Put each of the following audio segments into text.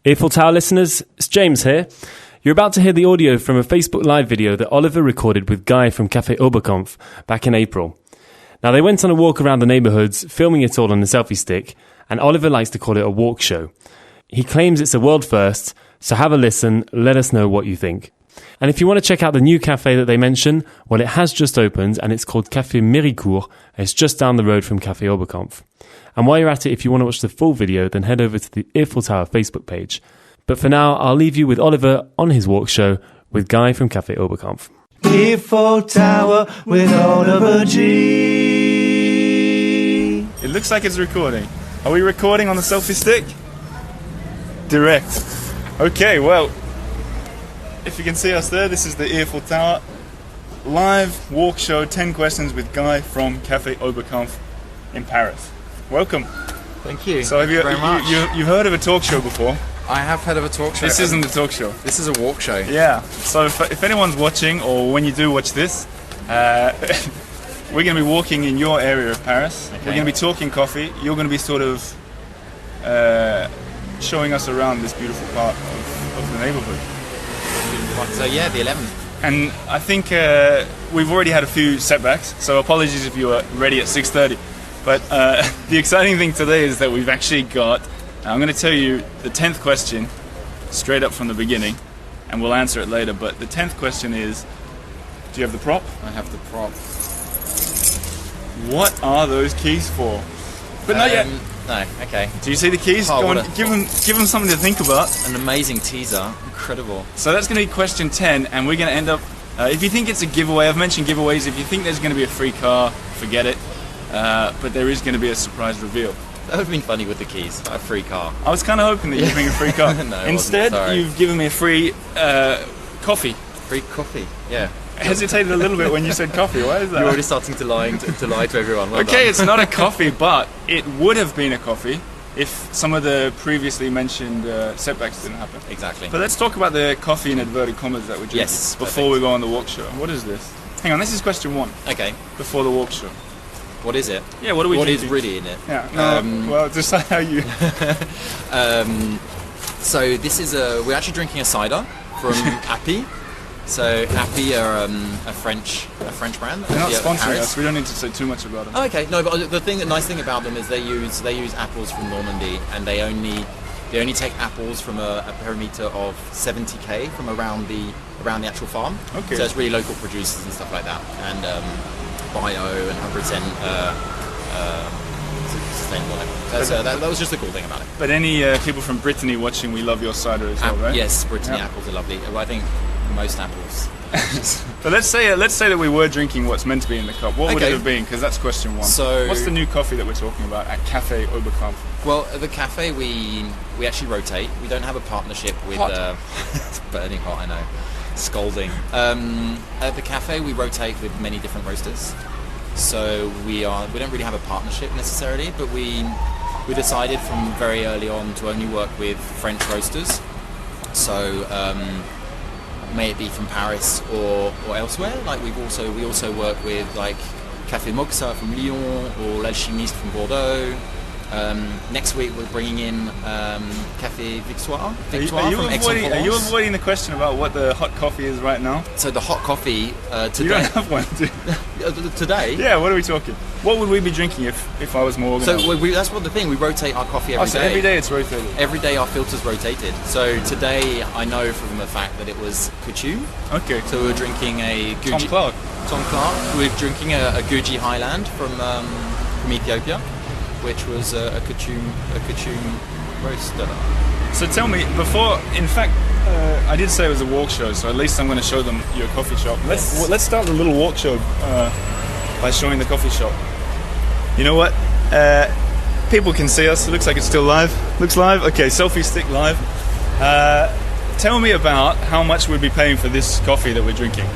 Eiffel Tower listeners, it's James here. You're about to hear the audio from a Facebook Live video that Oliver recorded with Guy from Cafe Oberkampf back in April. Now, they went on a walk around the neighbourhoods, filming it all on a selfie stick, and Oliver likes to call it a walk show. He claims it's a world first, so have a listen, let us know what you think. And if you want to check out the new cafe that they mention, well, it has just opened, and it's called Cafe Mericourt, and it's just down the road from Cafe Oberkampf. And while you're at it, if you want to watch the full video, then head over to the Eiffel Tower Facebook page. But for now, I'll leave you with Oliver on his walk show with Guy from Cafe Oberkampf. Eiffel Tower with Oliver G. It looks like it's recording. Are we recording on the selfie stick? Direct. Okay, well, if you can see us there, this is the Eiffel Tower. Live walk show, 10 questions with Guy from Cafe Oberkampf in Paris. Welcome. Thank you. So have you you've heard of a talk show before? I have heard of a talk show. This isn't a talk show. This is a walk show. Yeah. So if anyone's watching, or when you do watch this, we're going to be walking in your area of Paris. Okay. We're going to be talking coffee. You're going to be sort of showing us around this beautiful part of the neighborhood. So yeah, the 11th. And I think we've already had a few setbacks, so apologies if you were ready at 6:30. But the exciting thing today is that we've actually got, I'm going to tell you the 10th question straight up from the beginning, and we'll answer it later. But the 10th question is, do you have the prop? I have the prop. What are those keys for? But not yet. No, okay. Do you see the keys? Oh, Go on, give them something to think about. An amazing teaser. Incredible. So that's going to be question 10, and we're going to end up, if you think it's a giveaway, I've mentioned giveaways, if you think there's going to be a free car, forget it. But there is going to be a surprise reveal. That would have been funny with the keys. A free car. I was kind of hoping that you'd bring a free car. No, instead, you've given me a free coffee. Free coffee, yeah. I hesitated a little bit when you said coffee. Why is that? You're already starting to lie to everyone. Well okay, done. it's not a coffee, but it would have been a coffee if some of the previously mentioned setbacks didn't happen. Exactly. But let's talk about the coffee in inverted commas that we're drinking before we go on the walk show. What is this? Hang on, this is question 1. Okay. Before the walk show. What is it? Yeah, what are we drinking? Is really in it? Yeah, no, well, just how you... So this is we're actually drinking a cider from Appy. So Appy are a French brand. They're not sponsoring us. We don't need to say too much about them. Oh, okay. No, but the nice thing about them is they use apples from Normandy, and they only take apples from a perimeter of 70 km from around the actual farm. Okay. So it's really local producers and stuff like that, and bio and 100% sustainable. That was just the cool thing about it. But any people from Brittany watching, we love your cider as well, right? Yes, Brittany apples are lovely. Well, I think most apples. But let's say that we were drinking what's meant to be in the cup. What would it have been? Because that's question 1. So, what's the new coffee that we're talking about at Cafe Oberkampf? Well, at the cafe we actually rotate. We don't have a partnership with. It's burning hot, I know. Scalding. At the cafe we rotate with many different roasters. So we don't really have a partnership necessarily, but we decided from very early on to only work with French roasters. So. May it be from Paris or elsewhere. Like we also work with like Café Moxa from Lyon or L'Alchimiste from Bordeaux. Next week we're bringing in Café Victoire from Aix-en-Provence. Are you avoiding the question about what the hot coffee is right now? So the hot coffee today. You don't have one, do you? Today? Yeah. What are we talking? What would we be drinking if I was more organised? So that's what the thing. We rotate our coffee every day. So every day it's rotated. Every day our filter's rotated. So today I know from the fact that it was coutume. Okay. So we're drinking a Guji. Tom Clark. We're drinking a Guji Highland from Ethiopia, which was a coutume roaster. So tell me, in fact, I did say it was a walk show, so at least I'm going to show them your coffee shop. Let's start the little walk show by showing the coffee shop. You know what? People can see us. It looks like it's still live. Looks live. Okay, selfie stick live. Tell me about how much we'd be paying for this coffee that we're drinking.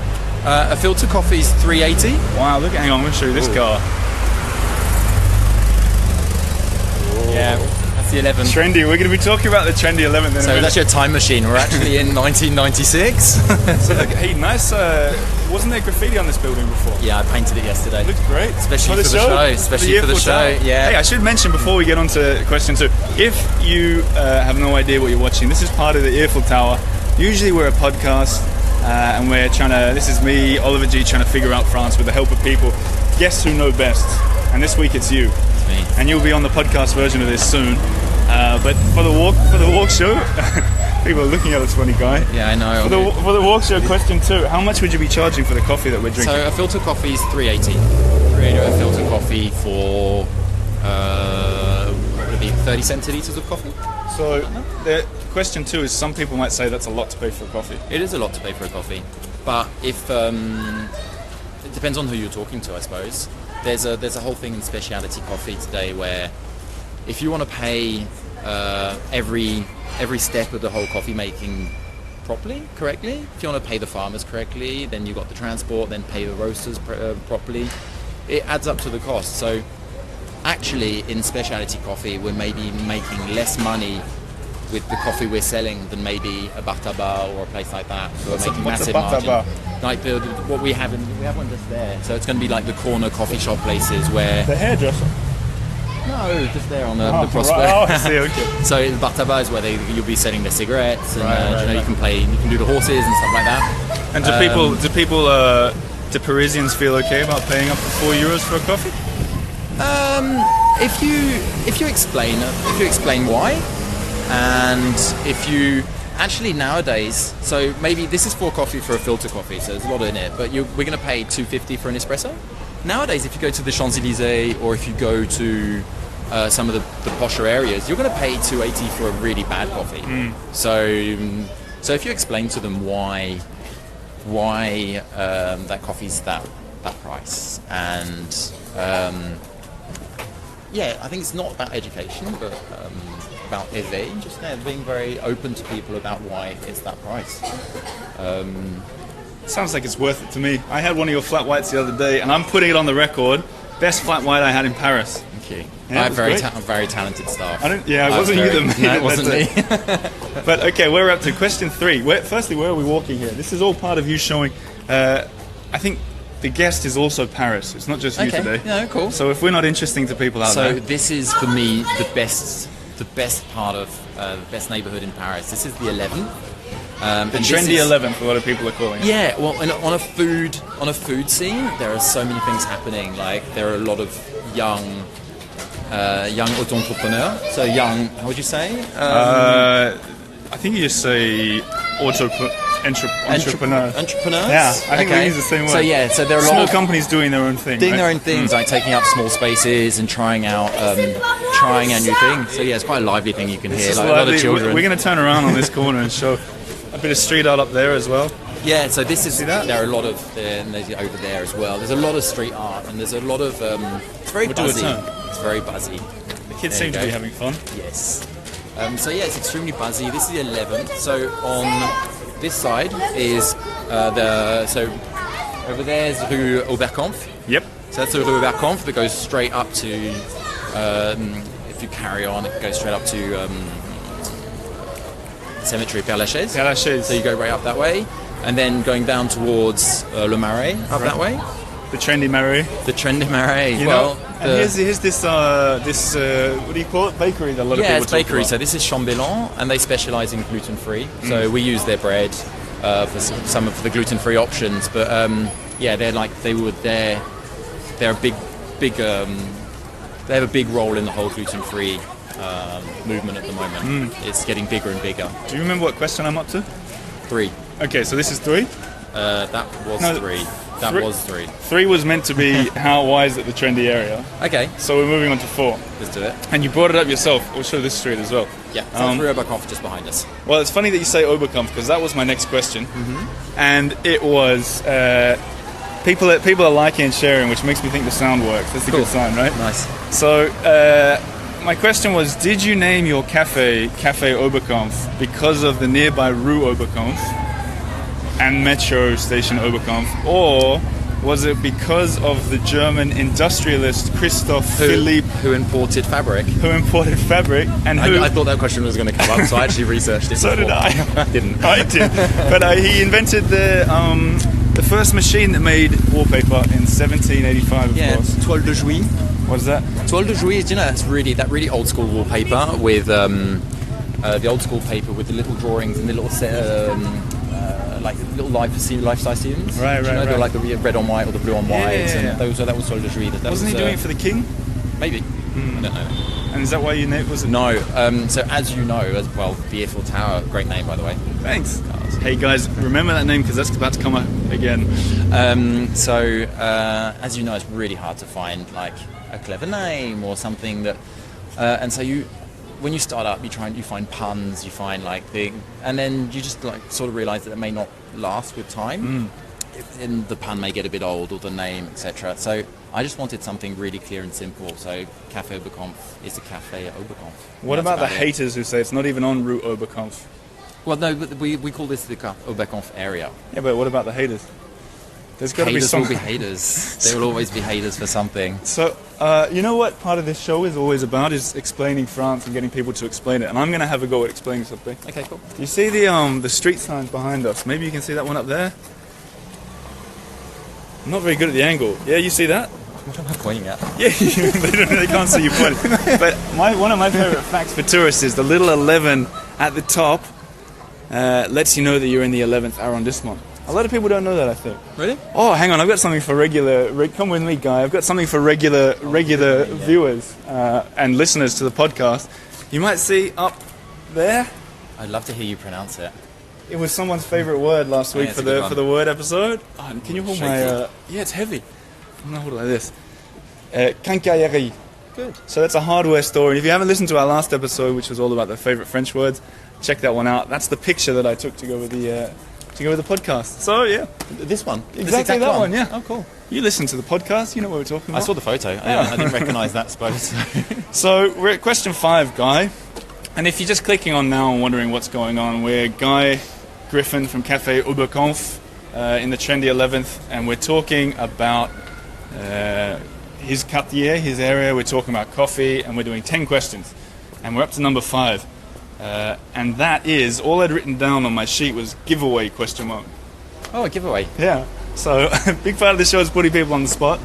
A filter coffee is $3.80. Wow! Look, hang on. I'm going to show you this car. Yeah, that's the 11. Trendy. We're going to be talking about the trendy 11. So that's your time machine. We're actually in 1996. So look, hey, nice Wasn't there graffiti on this building before? Yeah, I painted it yesterday. It looks great. Especially for the show. Especially for the show, yeah. Hey, I should mention before we get on to question 2, if you have no idea what you're watching, this is part of the Eiffel Tower. Usually we're a podcast and we're this is me, Oliver G, trying to figure out France with the help of people. Guess who know best? And this week it's you. It's me. And you'll be on the podcast version of this soon. But for the walk show, people are looking at us, funny guy. Yeah, I know. For the walk show, question 2, how much would you be charging for the coffee that we're drinking? So a filter coffee is $3.80. A filter coffee for what would it be, 30 centiliters of coffee? So the question 2 is, some people might say that's a lot to pay for a coffee. It is a lot to pay for a coffee, but if it depends on who you're talking to, I suppose. There's a whole thing in specialty coffee today where if you want to pay every step of the whole coffee making correctly, if you want to pay the farmers correctly, then you've got the transport, then pay the roasters properly, it adds up to the cost. So actually in specialty coffee we're maybe making less money with the coffee we're selling than maybe a bar tabac or a place like that. So we're making massive margin. Like what we have one just there. So it's going to be like the corner coffee shop places where the hairdresser. No, just there on the prospect. Right. Oh, I see. Okay. So bar tabac is where you'll be selling their cigarettes, and you can do the horses and stuff like that. And do Parisians feel okay about paying up to €4 for a coffee? If you explain why, and if you actually nowadays, so maybe this is for coffee for a filter coffee, so there's a lot in it, but we're going to pay $2.50 for an espresso. Nowadays, if you go to the Champs-Élysées or if you go to some of the posher areas, you're going to pay $2.80 for a really bad coffee. So if you explain to them why that coffee's that price, and I think it's not about education, but about éveil, just being very open to people about why it's that price. Sounds like it's worth it to me. I had one of your flat whites the other day, and I'm putting it on the record. Best flat white I had in Paris. Thank you. Yeah, I have very talented staff. It wasn't you that made it. No, it wasn't me. But okay, we're up to question 3. Firstly, where are we walking here? This is all part of you showing. I think the guest is also Paris. It's not just you today. No, cool. So if we're not interesting to people out there. So this is for me the best part of the best neighborhood in Paris. This is the 11th. The trendy 11th, a lot of people are calling it. Yeah, well, on a food scene, there are so many things happening. Like there are a lot of young auto-entrepreneurs. So young, how would you say? I think you just say entrepreneurs. Entrepreneurs? Yeah, I think we use the same word. So there are a lot small of companies doing their own thing. Doing their own things, like taking up small spaces and trying out new things. So it's quite a lively thing you can hear. Like a lot of children. We're going to turn around on this corner and show a bit of street art up there as well. Yeah, so this is there are a lot of and there's over there as well. There's a lot of street art, and there's a lot of it's very buzzy. It's very buzzy. The kids seem to be having fun. Yes. It's extremely buzzy. This is the 11th. So on this side is over there is Rue Oberkampf. Yep. So that's the Rue Oberkampf that goes straight up to. If you carry on, it goes straight up to. Cemetery Père Lachaise. Père Lachaise. So you go right up that way, and then going down towards Le Marais up that way. The trendy Marais. The trendy Marais. And here's this what do you call it? Bakery that a lot of people it's bakery. About. So this is Chambellan, and they specialise in gluten-free. So we use their bread for some of the gluten-free options. But they're a big. They have a big role in the whole gluten-free movement at the moment. It's getting bigger and bigger. Do you remember what question I'm up to? 3. Okay, so this is 3? That was 3. That was 3. 3 was meant to be why is it the trendy area? Okay. So we're moving on to 4. Let's do it. And you brought it up yourself. We'll show this street as well. Yeah, so Rue Oberkampf just behind us. Well, it's funny that you say Oberkampf, because that was my next question. And it was... People are liking and sharing, which makes me think the sound works. That's a good sign, right? Nice. So... my question was, did you name your Cafe Oberkampf because of the nearby Rue Oberkampf and metro station Oberkampf, or was it because of the German industrialist Christoph Philipp who imported fabric? And I thought that question was going to come up, so I actually researched it. So did I. Didn't. I did. But he invented the the first machine that made wallpaper in 1785, of course. Toile de Jouy. What is that? Toile de Jouy, do you know, that's that really old school wallpaper with the old school paper with the little drawings and the little like little life-size scenes. Right. They're like the red on white or the blue on white. Yeah. And that was Toile de Jouy. Wasn't he doing it for the king? Maybe. I don't know. And is that why you named it? Was it? No. So as you know, the Eiffel Tower, great name by the way. Thanks. Hey guys, remember that name because that's about to come up again. As you know, it's really hard to find like a clever name or something that, and so when you start up, you find puns, you find and then you just like sort of realize that it may not last with time. And the pun may get a bit old or the name, etc. So I just wanted something really clear and simple. So Cafe Oberkampf is a Cafe Oberkampf. What about the haters who say it's not even on Route Oberkampf? Well, no, but we call this the Oberkampf area. Yeah, but what about the haters? There's got to be some. Haters will be haters. There will always be haters for something. So, you know what part of this show is always about is explaining France and getting people to explain it. And I'm going to have a go at explaining something. Okay, cool. You see the street signs behind us? Maybe you can see that one up there. I'm not very good at the angle. Yeah, you see that? What am I pointing at? Yeah, they can't see you pointing. But one of my favorite facts for tourists is the little 11 at the top lets you know that you're in the 11th arrondissement. A lot of people don't know that, I think. Really? Oh, hang on, I've got something for come with me, Guy. I've got something for regular viewers and listeners to the podcast. You might see up there. I'd love to hear you pronounce it. It was someone's favourite word last week for the word episode. Oh, can you hold my... yeah, it's heavy. I'm going to hold it like this. Quincaillerie. Good. So that's a hardware store. And if you haven't listened to our last episode, which was all about the favourite French words, check that one out. That's the picture that I took to go with the podcast. So, yeah. This one? Exactly that one, yeah. Oh, cool. You listen to the podcast, you know what we're talking about. I saw the photo. I didn't recognise that, I suppose. So, we're at question 5, Guy. And if you're just clicking on now and wondering what's going on, we're Guy Griffin from Cafe Oberkampf in the trendy 11th, and we're talking about his quartier, his area. We're talking about coffee, and we're doing 10 questions. And we're up to number 5. And that is, all I'd written down on my sheet was giveaway question mark. Oh, a giveaway. Yeah. So, a big part of the show is putting people on the spot.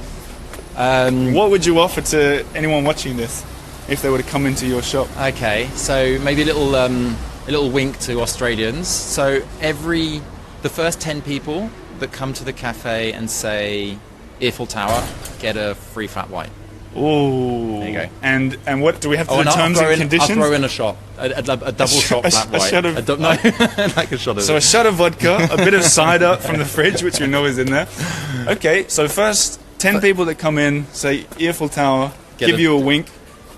What would you offer to anyone watching this if they were to come into your shop? Okay, so maybe a little wink to Australians. So the first 10 people that come to the cafe and say Eiffel Tower get a free flat white. Oh, there you go. And what do we have to do? Terms and conditions? I'll throw in a shot, a double shot flat white. Like a shot of. So a shot of vodka, a bit of cider from the fridge, which you know is in there. Okay, so first 10 people that come in say Eiffel Tower, give you a wink.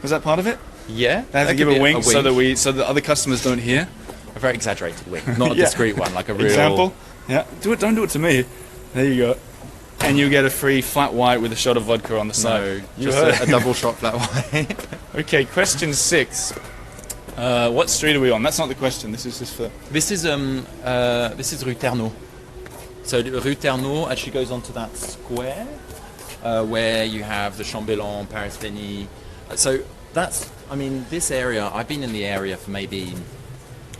Was that part of it? Yeah. They have to give a wink so that other customers don't hear. A very exaggerated wink, not a discreet one, like a real example. Yeah, don't do it to me. There you go. And you get a free flat white with a shot of vodka on the side. No, just a double shot flat white. Okay, question 6. What street are we on? That's not the question. This is just for. This is Rue Ternaux. So Rue Ternaux actually goes onto that square where you have the Chambellan, Paris-Veni. So this area. I've been in the area for maybe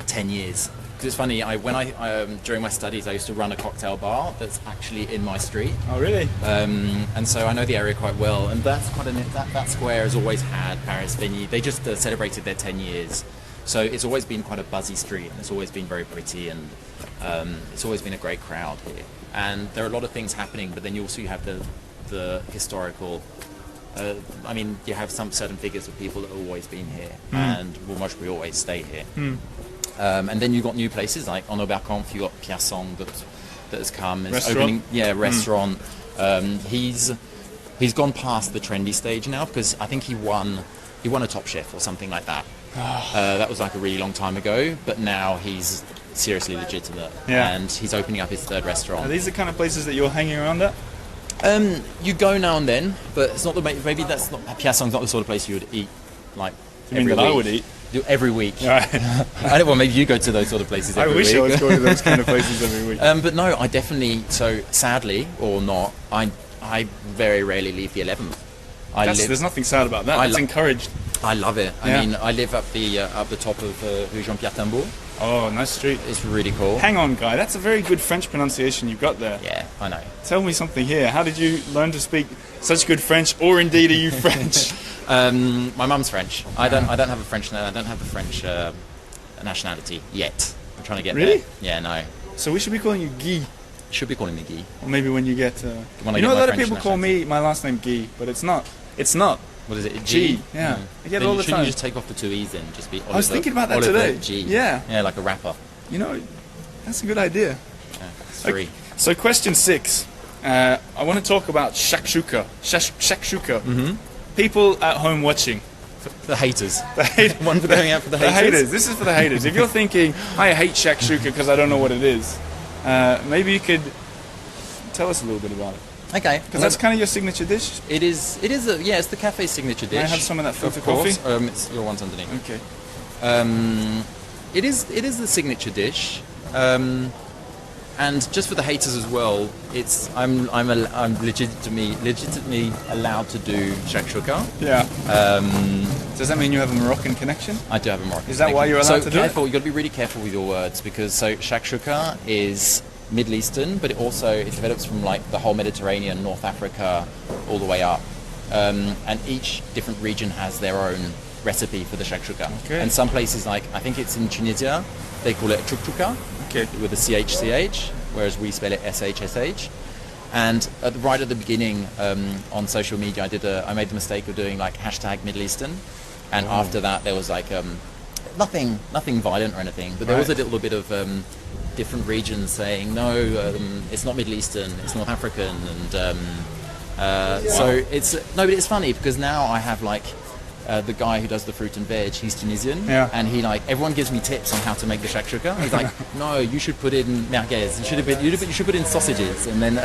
10 years. It's funny, during my studies I used to run a cocktail bar that's actually in my street. Oh really? And so I know the area quite well, and that's that square has always had Paris-Veni. They just celebrated their 10 years. So it's always been quite a buzzy street, and it's always been very pretty, and it's always been a great crowd here. And there are a lot of things happening, but then you also have the historical. You have some certain figures of people that have always been here, and will mostly always stay here. And then you've got new places like on Oberkampf. You got Pierre Song that has come. Restaurant. Restaurant. He's gone past the trendy stage now because I think he won a Top Chef or something like that. That was like a really long time ago, but now he's seriously legitimate, and he's opening up his 3rd restaurant. Are these the kind of places that you're hanging around at? You go now and then, but it's not maybe that's not Pierre Song's not the sort of place you would eat like every week. I would eat. Every week. Right. I don't. Well, maybe you go to those sort of places every week. I wish I was going to those kind of places every week. But no, I definitely. So sadly or not, I very rarely leave the 11th. There's nothing sad about that. It's encouraged. I love it. I mean, I live up the top of Rue Jean-Pierre Timbaud. Oh, nice street. It's really cool. Hang on, Guy. That's a very good French pronunciation you've got there. Yeah, I know. Tell me something here. How did you learn to speak such good French, or indeed are you French? My mum's French. I don't have a French. I don't have a French nationality yet. I'm trying to get Really? there. Yeah, no. So we should be calling you Guy. Should be calling me Guy. Or maybe when you get... When I you get know, a my lot of French people call me my last name Guy, but it's not. It's not. What is it? G. Yeah. I get it all the Shouldn't time. you just take off the two E's and just be Oliver, I was thinking about that Oliver today. G. Yeah. Yeah, like a rapper. You know, that's a good idea. Yeah, it's free. So question 6. I want to talk about shakshuka. Shakshuka. Mm-hmm. People at home watching. The haters. One for going out for the haters. The haters. This is for the haters. If you're thinking, I hate shakshuka because I don't know what it is, maybe you could tell us a little bit about it. Okay. Because that's kind of your signature dish. It is. It's the cafe's signature dish. Can I have some of that filter Of course. coffee? It's your one's underneath. Okay. It is the signature dish, and just for the haters as well, I'm legitimately allowed to do shakshuka. Yeah. Does that mean you have a Moroccan connection? I do have a Moroccan. Is that why you're allowed to do it? You've got to be really careful with your words, because shakshuka is Middle Eastern, but it develops from like the whole Mediterranean, North Africa, all the way up, and each different region has their own recipe for the shakshuka. Okay. And some places, like I think it's in Tunisia, they call it chouchouka, Okay. with a CHCH, whereas we spell it SHSH. And right at the beginning, on social media, I made the mistake of doing like hashtag Middle Eastern, and after that there was like nothing violent or anything, but there was a little bit of different regions saying no, it's not Middle Eastern, it's North African, and so but it's funny because now I have like the guy who does the fruit and veg, he's Tunisian, and he like everyone gives me tips on how to make the shakshuka. He's like, no, you should put in merguez, you should put in sausages, and then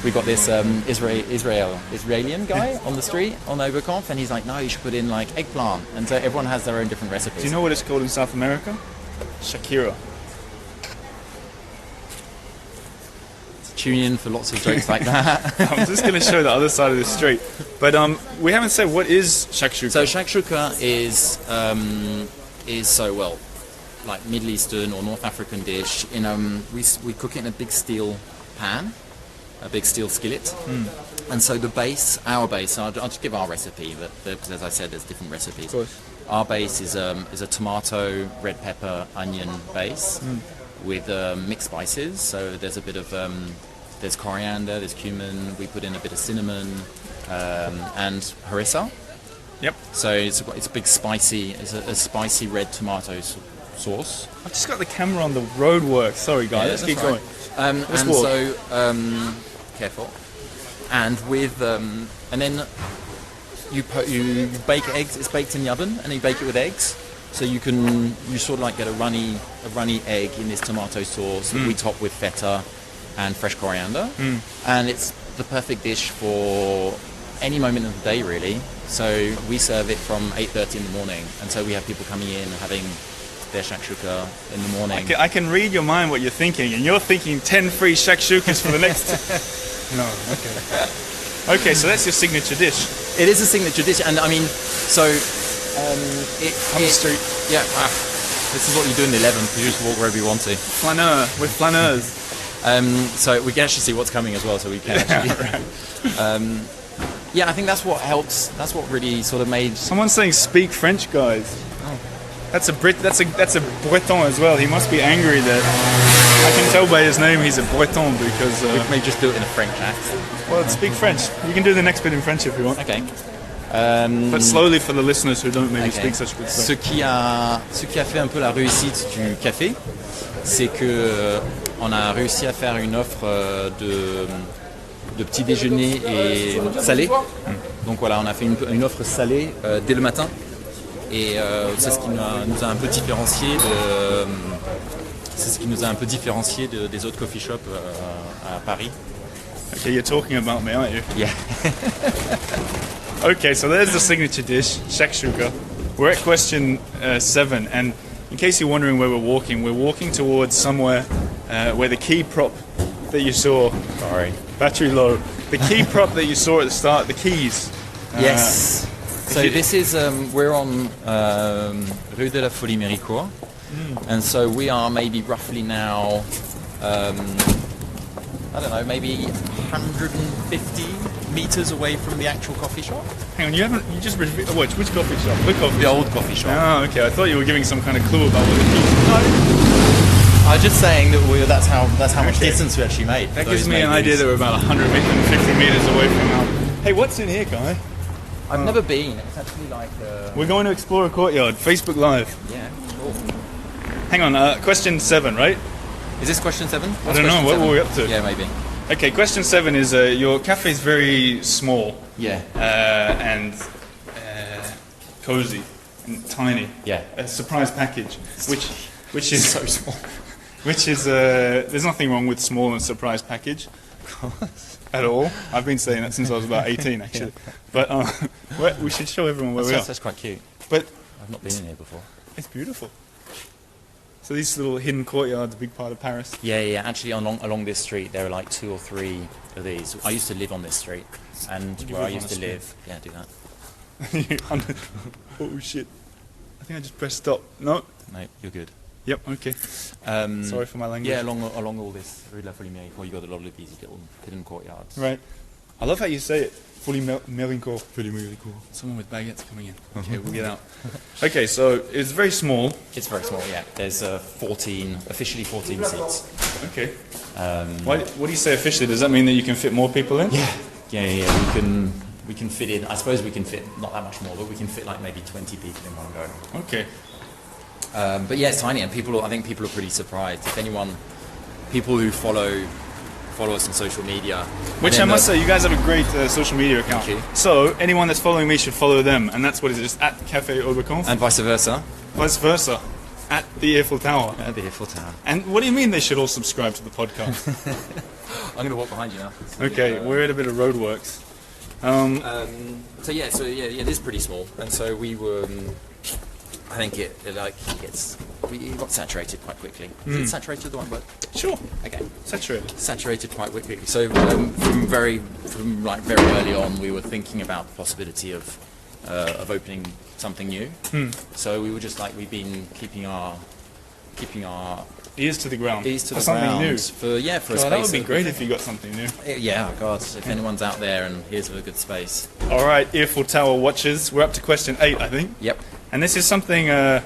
we got this Israeli guy on the street on Oberkampf, and he's like, no, you should put in like eggplant, and so everyone has their own different recipes. Do you know what it's called in South America? Shakira. Tune in for lots of jokes like that. I'm just going to show the other side of the street. But we haven't said what is shakshuka. So shakshuka is so well like Middle Eastern or North African dish. We cook it in a big steel pan, a big steel skillet. And so our base. I'll just give our recipe, but because as I said, there's different recipes. Of course. Our base is a tomato, red pepper, onion base with mixed spices. So there's a bit of there's coriander, there's cumin. We put in a bit of cinnamon and harissa. Yep. So it's a big spicy. It's a spicy red tomato sauce. I've just got the camera on the roadwork. Sorry, guys. Let's keep going. Let's walk. So careful. And with and then you bake eggs. It's baked in the oven, and you bake it with eggs. So you sort of like get a runny egg in this tomato sauce that we top with feta and fresh coriander, and it's the perfect dish for any moment of the day, really. So we serve it from 8:30 in the morning, and so we have people coming in and having their shakshuka in the morning. I can read your mind what you're thinking, and you're thinking 10 free shakshukas for the next... No, okay. Okay, so that's your signature dish. It is a signature dish, and I mean, so... on the street. Yeah, this is what you do in the 11th. You just walk wherever you want to. Flaneur, with flaneurs. So we can actually see what's coming as well, so we can actually... Yeah, I think that's what helps. That's what really sort of made... Someone's saying speak French, guys. Oh. That's a Breton as well. He must be angry that... I can tell by his name he's a Breton because... we may just do it in a French accent. Well, speak French. You can do the next bit in French if you want. Okay. But slowly for the listeners who don't maybe speak such good stuff. Ce qui a fait un peu la réussite du café, c'est que on a réussi à faire une offre de petit déjeuner et salé. Donc voilà, on a fait une offre salée dès le matin, et c'est ce qui nous a un peu différencié des autres coffee shops à Paris. Okay, you're talking about me, aren't you? Yeah. Okay, so there's the signature dish, shakshuka. We're at question 7, and in case you're wondering where we're walking towards somewhere where the key prop that you saw... Sorry. Battery low. The key prop that you saw at the start, the keys. Yes. So this is, we're on Rue de la Folie Mericourt, And so we are maybe roughly now, I don't know, maybe 150 meters away from the actual coffee shop. Hang on, you just which coffee shop? The coffee The shop. old coffee shop. Oh, okay. I thought you were giving some kind of clue about what it is. I was just saying that that's how much distance we actually made. That gives me an idea that we're about 150 meters away from now. Hey, what's in here, Guy? I've never been. It's actually like. We're going to explore a courtyard. Facebook Live. Yeah. Cool. Hang on. Question 7, right? Is this question 7? I don't know. What were we up to? Yeah, maybe. Okay. Question 7 is your cafe is very small. Yeah. And cozy and tiny. Yeah. A surprise package, which is So small. Which is there's nothing wrong with small and surprise package at all. I've been saying that since I was about 18, actually. But we should show everyone where we are. That's quite cute. But I've not been in here before. it's beautiful. So these little hidden courtyards, a big part of Paris. Yeah. Actually, along this street, there are like 2 or 3 of these. I used to live on this street, and where I live used on to a live, yeah, do that. Oh shit! I think I just pressed stop. No. No, you're good. Yep. Okay. Sorry for my language. Yeah, along all this Rue de la Folie Mericourt, you got a lot of these little hidden courtyards. Right. I love how you say it. Fully Mericourt. Fully Mericourt. Someone with baguettes coming in. Okay, we'll get out. Okay, so it's very small. It's very small, yeah. There's officially 14 seats. Okay. What do you say officially? Does that mean that you can fit more people in? Yeah. We can fit in. I suppose we can fit not that much more, but we can fit like maybe 20 people in one go. Okay. But yeah, it's tiny, and I think people are pretty surprised. If anyone, people who follow us on social media, Which I must say, you guys have a great social media account. Thank you. So anyone that's following me should follow them, and that's what it is, just at Cafe Oberkampf. and vice versa, Vice versa, at the Eiffel Tower. at the Eiffel Tower. And what do you mean they should all subscribe to the podcast? I'm going to walk behind you now. Okay, we're at a bit of roadworks. So it is pretty small, and so we were. I think it got saturated quite quickly. Is it saturated the one word? Sure, Okay. saturated. Saturated quite quickly. So from very early on, we were thinking about the possibility of opening something new. So we were just like we've been keeping our Ears to the ground. ears to For the something ground new. for a God, space. that would be great if you got something new. Yeah, oh God, if anyone's out there and here's a good space. All right, Eiffel Tower watchers. We're up to question 8, I think. Yep. And this is something I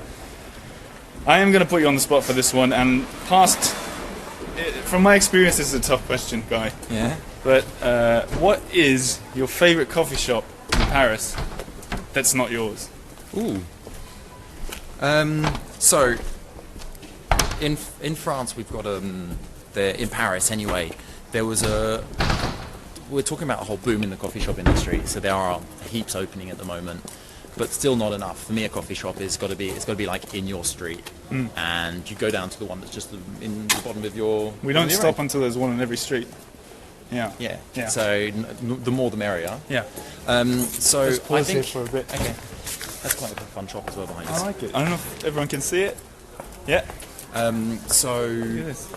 am going to put you on the spot for this one. And from my experience, this is a tough question, Guy. Yeah. But what is your favourite coffee shop in Paris that's not yours? Ooh. So in France we've got there in Paris anyway. There was we're talking about a whole boom in the coffee shop industry. So there are heaps opening at the moment, but still not enough. For me, a coffee shop it's got to be like in your street, and you go down to the one that's just in the bottom of your. We don't stop until there's one on every street. Yeah. Yeah. So the more the merrier. Yeah. So Let's I pause here think for a bit. okay, that's quite a fun shop as well behind us. I like it. I don't know if everyone can see it. Yeah. Look at So this.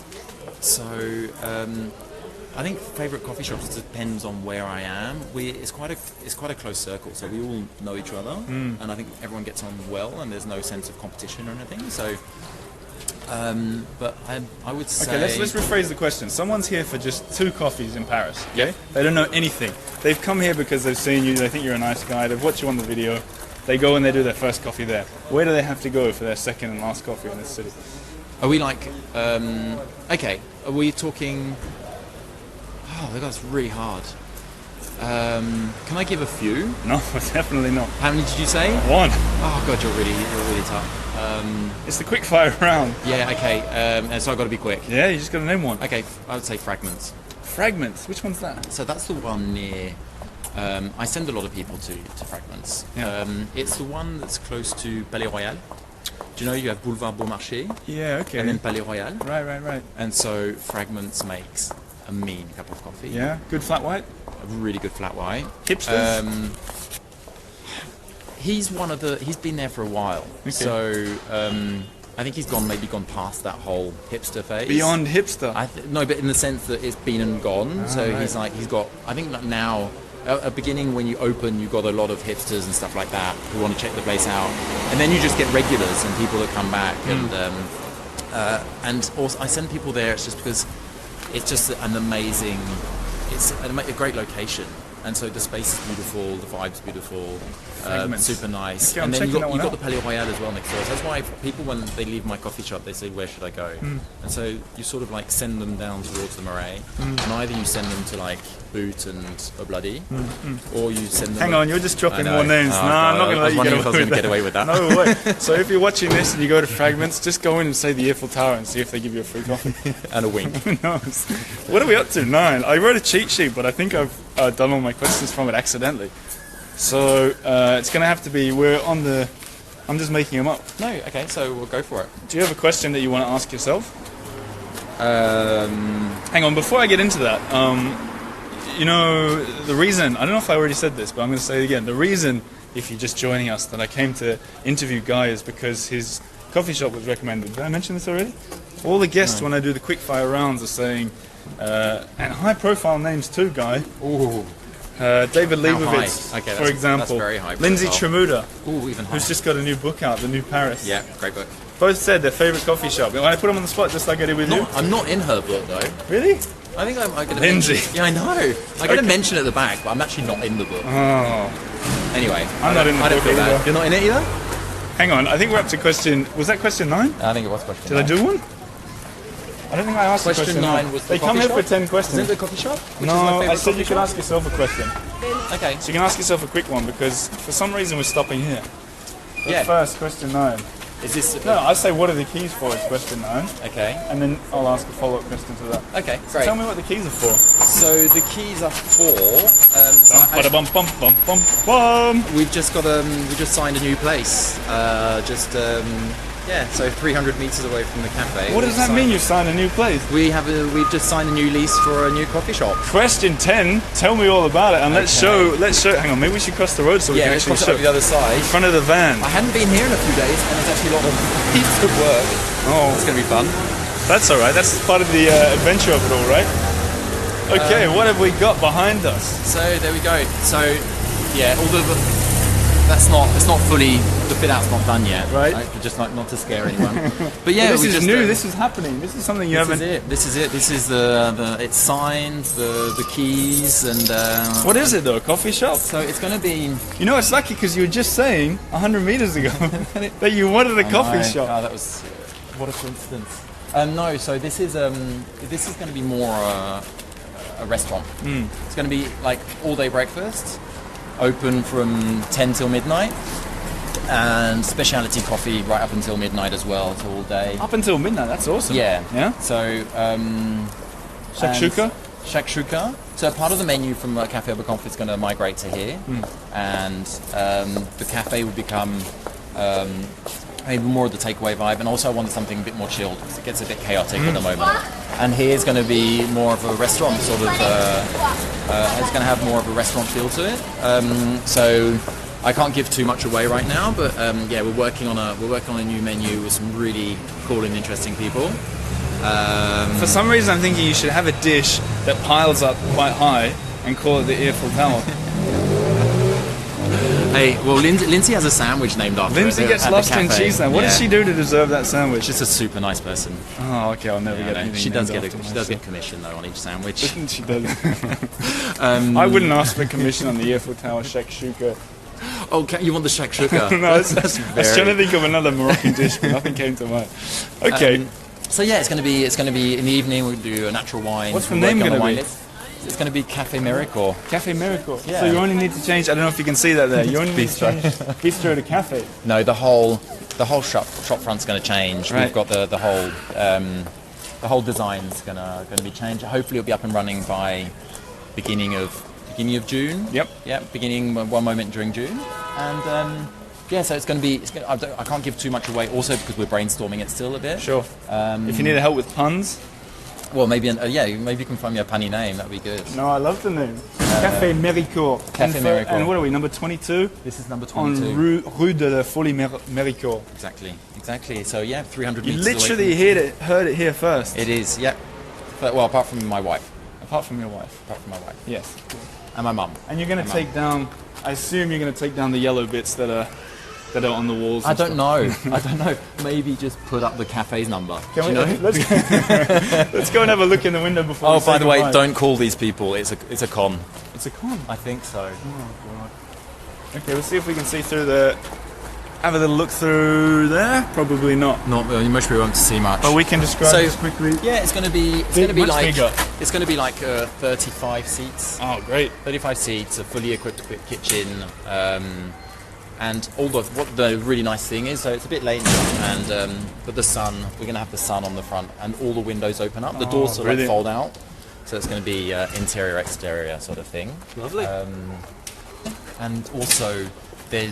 I think favourite coffee shops depends on where I am. It's quite a close circle, so we all know each other, and I think everyone gets on well, and there's no sense of competition or anything. So, but I would say. Okay, let's rephrase the question. Someone's here for just 2 coffees in Paris. Okay. They don't know anything. They've come here because they've seen you. They think you're a nice guy. They've watched you on the video. They go and they do their first coffee there. Where do they have to go for their second and last coffee in this city? Are we like? Okay, are we talking? Oh, that's really hard. Can I give a few? No, definitely not. How many did you say? 1. Oh God, you're really tough. It's the quick fire round. Yeah, okay. And so I've got to be quick. Yeah, you just got to name one. Okay, I would say Fragments. Fragments. Which one's that? So that's the one near. I send a lot of people to Fragments. Yeah. It's the one that's close to Palais Royal. Do you know you have Boulevard Beaumarchais Yeah, okay. and then Palais Royal? Right. And so Fragments makes a mean cup of coffee. Yeah, good flat white. A really good flat white. Hipsters? He's been there for a while. Okay. So I think he's gone past that whole hipster phase. Beyond hipster. No, but in the sense that it's been and gone. So right. he's got. I think that now at the beginning when you open, you've got a lot of hipsters and stuff like that who want to check the place out, and then you just get regulars and people that come back, and also I send people there. It's just because it's just an amazing, a great location. And so the space is beautiful, the vibe's beautiful, super nice. Okay, and then you've got the out. Palais Royal as well next door. So that's why people, when they leave my coffee shop, they say, where should I go? And so you sort of like send them down towards the Marais. And either you send them to like Boot and Obladi, or you send them... Hang on, you're just dropping more names. Oh, No, I'm not going to let you get away with that. No way. So if you're watching this and you go to Fragments, just go in and say the Eiffel Tower and see if they give you a free coffee. And a wink. Who knows? What are we up to? 9. I wrote a cheat sheet, but I think I've done all my questions from it accidentally. So it's going to have to be, I'm just making them up. No, okay, so we'll go for it. Do you have a question that you want to ask yourself? Hang on, before I get into that, you know, the reason, I don't know if I already said this, but I'm going to say it again. The reason, if you're just joining us, that I came to interview Guy is because his coffee shop was recommended. Did I mention this already? All the guests, when I do the quickfire rounds, are saying, and high-profile names too, Guy. Ooh. David Leibovitz, okay, for example. That's very high Lindsay profile. Tremuda, Ooh, even higher. who's just got a new book out, The New Paris. Yeah, great book. Both said their favourite coffee shop. When I put them on the spot, just like I did with you. I'm not in her book though. Really? I think I'm going to Lindsay. mention. Yeah, I know. I'm going to mention it at the back, but I'm actually not in the book. Oh. Anyway, I'm not in the I don't book feel bad. either. You're not in it either? Hang on, I think we're up to question... Was that question 9? I think it was question Did I do one? I don't think I asked Question question 9 was the They come coffee here for shop? 10 Is questions. it the coffee shop? Which No, is my I favourite said coffee you could shop? ask yourself a question. Okay. So you can ask yourself a quick one because for some reason we're stopping here. But Yeah. first, question 9. Is this... No, I say what are the keys for is question 9. Okay. And then I'll ask a follow-up question to that. Okay, So great. tell me what the keys are for. So the keys are for... Bum, bum, bum, bum, bum. We've just got we just signed a new place. So 300 meters away from the cafe. What does that mean, you signed a new place? We've just signed a new lease for a new coffee shop. Question 10, tell me all about it and let's show, hang on, maybe we should cross the road so we can let's actually cross it show. over the other side. In front of the van. I hadn't been here in a few days and there's actually a lot of heaps of work. Oh, It's going to be fun. that's alright, that's part of the adventure of it all, right? Okay, what have we got behind us? So there we go. So yeah, although it's not fully, the fit out's not done yet. Right. Just not to scare anyone. But yeah, This we is just, new, this is happening, this is something you haven't... This is it. This is the it's signed, the keys, and What is it though, a coffee shop? so it's going to be. You know, it's lucky because you were just saying 100 meters ago that you wanted a coffee shop. Oh, that was what a coincidence. No, so this is going to be more a restaurant. It's going to be like all day breakfast, open from 10 till midnight, and specialty coffee right up until midnight as well, so all day. Up until midnight, that's awesome. Yeah. Yeah? So Shakshuka? Shakshuka. So part of the menu from Cafe Oberkampf is going to migrate to here, and the cafe will become maybe more of the takeaway vibe, and also I wanted something a bit more chilled because it gets a bit chaotic at the moment. And here's going to be more of a restaurant sort of. It's going to have more of a restaurant feel to it. So I can't give too much away right now, but yeah, we're working on a new menu with some really cool and interesting people. For some reason, I'm thinking you should have a dish that piles up quite high and call it the Eiffel Tower. Hey, well, Lindsay has a sandwich named after Lindsay it gets at the lost in cafe. cheese now. What does she do to deserve that sandwich? She's a super nice person. Oh, okay, I'll never Yeah, get no, anything she does named get after she does get myself. commission though on each sandwich. She does. I wouldn't ask for commission on the Eiffel Tower shakshuka. Oh, you want the shakshuka? No, I was trying to think of another Moroccan dish, but nothing came to mind. Okay. So yeah, it's going to be in the evening. We'll do a natural wine. What's the We're name working on gonna the be? wine list. It's going to be Cafe Mericourt. Cafe Mericourt. Yeah. So you only need to change, I don't know if you can see that there, you only need to change bistro to cafe. No, the whole shop front's going to change. Right. We've got the whole design's going to be changed. Hopefully, it'll be up and running by beginning of June. Yep. Yeah, beginning one moment during June, and yeah, so it's going to be. I can't give too much away, also because we're brainstorming it still a bit. Sure. If you need help with puns. Well, maybe maybe you can find me a punny name. That'd be good. No, I love the name. Cafe Mericourt. Cafe Mericourt. And what are we, number 22? This is number On 22. Rue de la Folie Mericourt. Exactly. So yeah, 300 You meters away literally heard it here first. It is, yeah. But, well, apart from my wife. Apart from your wife. Apart from my wife. Yes. And my mum. And you're going to take down, I assume you're going to take down the yellow bits that are on the walls. I don't know. Maybe just put up the cafe's number. Can we, let's go and have a look in the window before. Oh, by the way, don't call these people. It's a con. It's a con. I think so. Oh god. Okay, we'll see if we can see through the. Have a little look through there. Probably not. Not really. Much we won't see much. But we can describe this quickly. Yeah, it's going to be Much bigger. It's going to be like 35 seats. Oh, great. 35 seats, a fully equipped kitchen. And what the really nice thing is, so it's a bit late now, and but the sun, we're going to have the sun on the front, and all the windows open up. The doors sort of fold out, so it's going to be interior exterior sort of thing. Lovely. And also, they're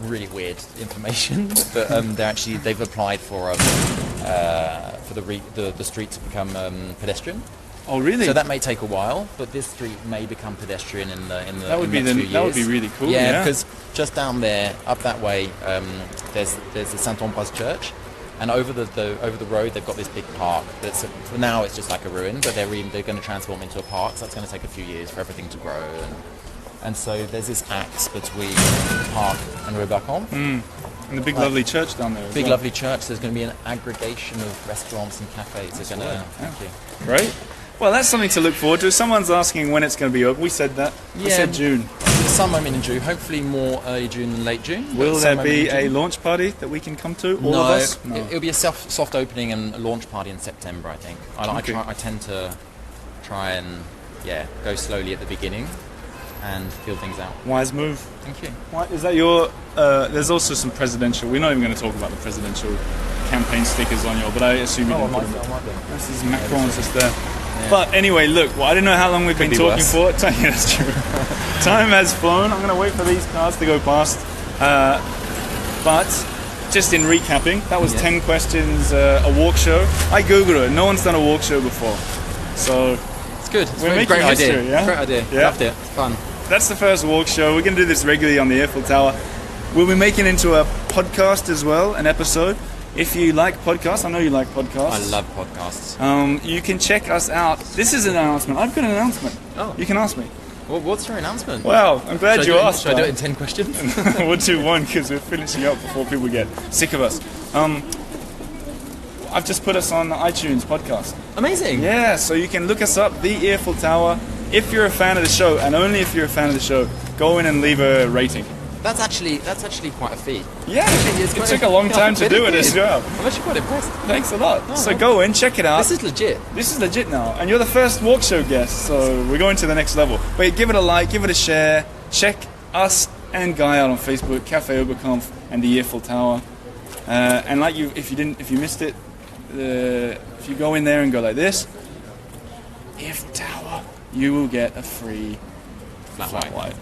really weird information, but they've applied for the street to become pedestrian. Oh, really? So that may take a while, but this street may become pedestrian in the that would next few years. That would be really cool. Yeah, because just down there, up that way, there's the Saint-Ambroise Church, and over the road they've got this big park. For now it's just like a ruin, but they're going to transform into a park. So that's going to take a few years for everything to grow, and so there's this axe between the park and Rue Oberkampf. And the big lovely church down there. Big lovely church. There's going to be an aggregation of restaurants and cafes. They're going to. Thank you. Great. Well, that's something to look forward to. Someone's asking when it's going to be open. We said that. We said June. Some moment in June. Hopefully more early June than late June. Will there be a launch party that we can come to? All of us? No. It'll be a soft opening and a launch party in September, I think. I tend to try and go slowly at the beginning and feel things out. Wise move. Thank you. Is that your... there's also some presidential... We're not even going to talk about the presidential campaign stickers on you, but I assume you didn't put them. This is Macron's just there. Yeah. But anyway, look, I don't know how long we've been talking for. Yeah, that's true. Time has flown. I'm going to wait for these cars to go past. But just in recapping, that was 10 questions, a walk show. I googled it. No one's done a walk show before. So it's good. It's we're making great history, idea. yeah? Great idea. Yeah. Loved it. It's fun. That's the first walk show. We're going to do this regularly on the Eiffel Tower. We'll be making it into a podcast as well, an episode. If you like podcasts, I know you like podcasts. I love podcasts. You can check us out. This is an announcement. I've got an announcement. Oh. You can ask me. Well, what's your announcement? Well, I'm glad you asked. Should I do it in 10 questions? We'll do one because we're finishing up before people get sick of us. I've just put us on the iTunes podcast. Amazing. Yeah, so you can look us up, The Eiffel Tower. If you're a fan of the show, and only if you're a fan of the show, go in and leave a rating. That's actually quite a feat. Yeah, it took a long time to do it as well. I'm actually quite impressed. Thanks a lot. So go in, check it out. This is legit. This is legit now. And you're the first walk show guest, so we're going to the next level. But give it a like, give it a share. Check us and Guy out on Facebook, Cafe Oberkampf and the Eiffel Tower. And if you missed it, if you go in there and go like this, Eiffel Tower, you will get a free flat white.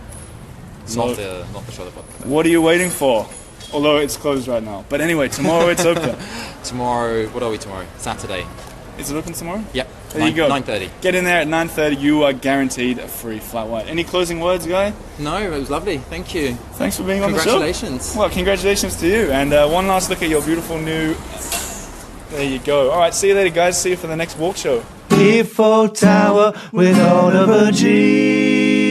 Not the show that. What are you waiting for? Although it's closed right now. But anyway, tomorrow it's open. Tomorrow, what are we tomorrow? Saturday. Is it open tomorrow? Yep. There you go. 9:30. Get in there at 9:30. You are guaranteed a free flat white. Any closing words, Guy? No, it was lovely. Thank you. Thanks for being on the show. Congratulations. Well, congratulations to you. And one last look at your beautiful new... There you go. All right, see you later, guys. See you for the next walk show. Eiffel Tower with Oliver G.